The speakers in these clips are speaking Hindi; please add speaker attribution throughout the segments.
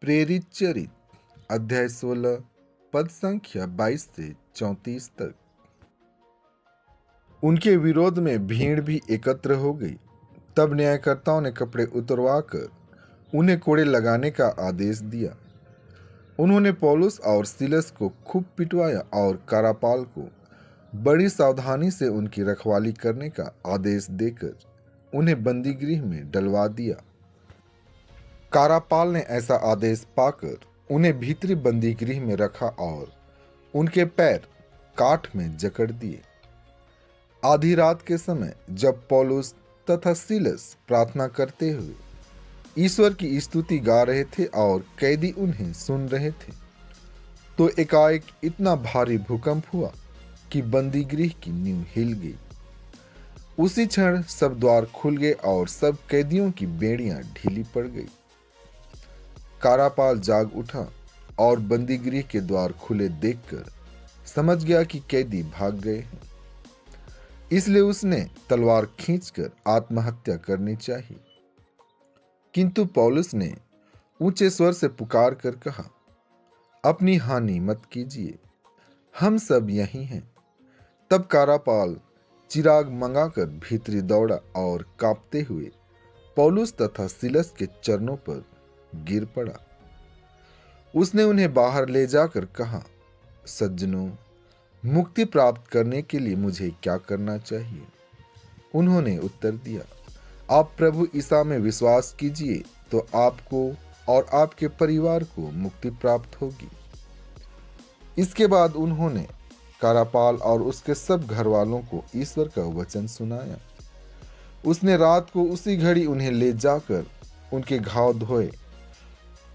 Speaker 1: प्रेरित चरित अध्याय 16 पद संख्या 22 से 34 तक। उनके विरोध में भीड़ भी एकत्र हो गई। तब न्यायकर्ताओं ने कपड़े उतरवाकर उन्हें कोड़े लगाने का आदेश दिया। उन्होंने पौलुस और सीलस को खूब पिटवाया और कारापाल को बड़ी सावधानी से उनकी रखवाली करने का आदेश देकर उन्हें बंदीगृह में डलवा दिया। कारापाल ने ऐसा आदेश पाकर उन्हें भीतरी बंदीगृह में रखा और उनके पैर काठ में जकड़ दिए। आधी रात के समय जब पौलुस तथा सीलस प्रार्थना करते हुए ईश्वर की स्तुति गा रहे थे और कैदी उन्हें सुन रहे थे, तो एकाएक इतना भारी भूकंप हुआ कि बंदीगृह की नींव हिल गई। उसी क्षण सब द्वार खुल गए और सब कैदियों की बेड़ियां ढीली पड़ गई। कारापाल जाग उठा और बंदीगृह के द्वार खुले देखकर समझ गया कि कैदी भाग गए हैं। इसलिए उसने तलवार खींचकर आत्महत्या करनी चाहिए। किंतु पौलुस ने ऊंचे स्वर से पुकार कर कहा, अपनी हानि मत कीजिए, हम सब यहीं हैं। तब कारापाल चिराग मंगाकर भीतरी दौड़ा और कांपते हुए पौलुस तथा सीलस के चरणों पर गिर पड़ा। उसने उन्हें बाहर ले जाकर कहा, सज्जनों, मुक्ति प्राप्त करने के लिए मुझे क्या करना चाहिए? उन्होंने उत्तर दिया, आप प्रभु ईसा में विश्वास कीजिए तो आपको और आपके परिवार को मुक्ति प्राप्त होगी। इसके बाद उन्होंने कारापाल और उसके सब घर वालों को ईश्वर का वचन सुनाया। उसने रात को उसी घड़ी उन्हें ले जाकर उनके घाव धोए।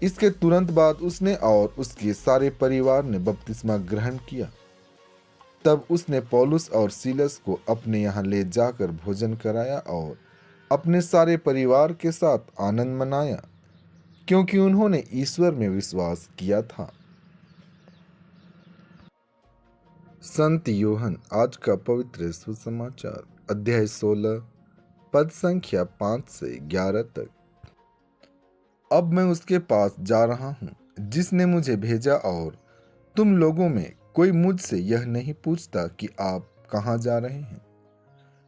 Speaker 1: इसके तुरंत बाद उसने और उसके सारे परिवार ने बपतिस्मा ग्रहण किया। तब उसने पौलुस और सीलस को अपने यहाँ ले जाकर भोजन कराया और अपने सारे परिवार के साथ आनंद मनाया, क्योंकि उन्होंने ईश्वर में विश्वास किया था। संत योहन आज का पवित्र सुसमाचार अध्याय 16 पद संख्या 5 से 11 तक। अब मैं उसके पास जा रहा हूँ जिसने मुझे भेजा, और तुम लोगों में कोई मुझसे यह नहीं पूछता कि आप कहाँ जा रहे हैं।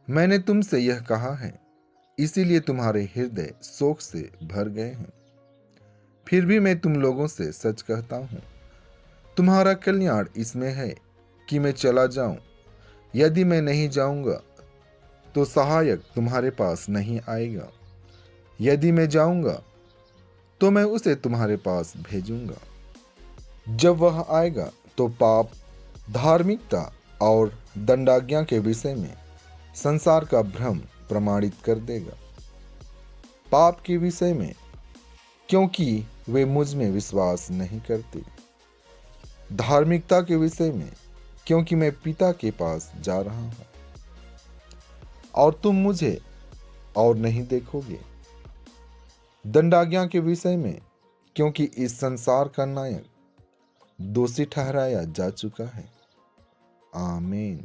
Speaker 1: मैंने तुमसे यह कहा है, इसीलिए तुम्हारे हृदय शोक से भर गए हैं। फिर भी मैं तुम लोगों से सच कहता हूँ, तुम्हारा कल्याण इसमें है कि मैं चला जाऊं। यदि मैं नहीं जाऊंगा तो सहायक तुम्हारे पास नहीं आएगा। यदि मैं जाऊंगा तो मैं उसे तुम्हारे पास भेजूंगा। जब वह आएगा तो पाप, धार्मिकता और दंडाज्ञा के विषय में संसार का भ्रम प्रमाणित कर देगा। पाप के विषय में, क्योंकि वे मुझ में विश्वास नहीं करते। धार्मिकता के विषय में, क्योंकि मैं पिता के पास जा रहा हूं और तुम मुझे और नहीं देखोगे। दंडाज्ञा के विषय में, क्योंकि इस संसार का नायक दोषी ठहराया जा चुका है। आमीन।